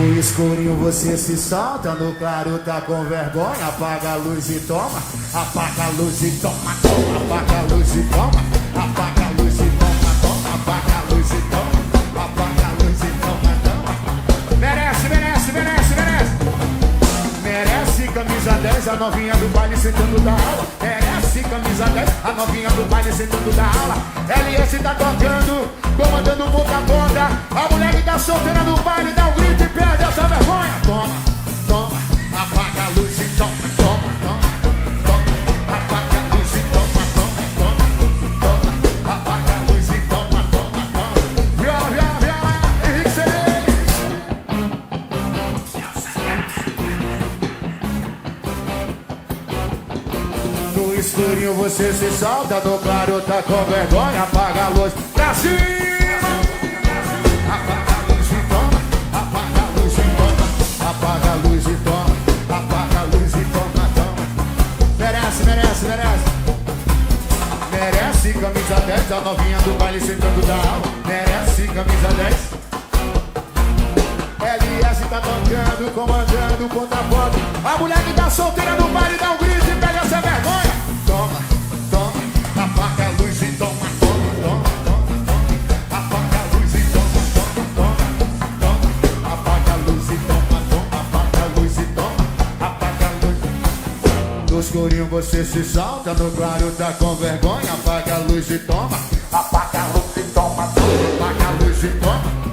No escurinho você se solta, no claro tá com vergonha. Apaga a luz e toma, apaga a luz e toma, toma. Apaga a luz e toma, apaga a luz e toma, toma. Apaga a luz e toma, apaga a luz e toma, toma. Merece, merece, merece, merece. Merece camisa 10, a novinha do baile sentando da aula. Merece camisa 10, a novinha do baile sentando da aula. LS tá tocando, comandando ponta a ponta. A mulher que tá solteira no baile dá um grito e perde essa vergonha. Toma, toma, apaga a luz e toma, toma, toma, toma. Apaga a luz e toma, toma, toma, toma. Apaga a luz e toma, toma, toma. Viola, viola, viola, Henrique Cerejo. No escurinho você se solta, no claro tá com vergonha. Apaga a luz pra cima. Apaga a luz e toma, apaga a luz e toma. Apaga a luz e toma, apaga a luz e toma, toma. Merece, merece, merece. Merece camisa 10, a novinha do baile sentando da aula. Merece camisa 10. LS tá tocando, comandando, ponta a ponta. A mulher que tá solteira no baile dá um grito e pega essa vergonha. Toma, toma, apaga a luz e toma, toma, toma, toma, toma. Apaga a luz e toma, toma, toma, toma. Apaga a luz e toma, toma, apaga a luz e toma, apaga a luz. No escurinho você se solta, no claro tá com vergonha. Apaga a luz e toma, apaga a luz e toma, toma. Apaga a luz e toma.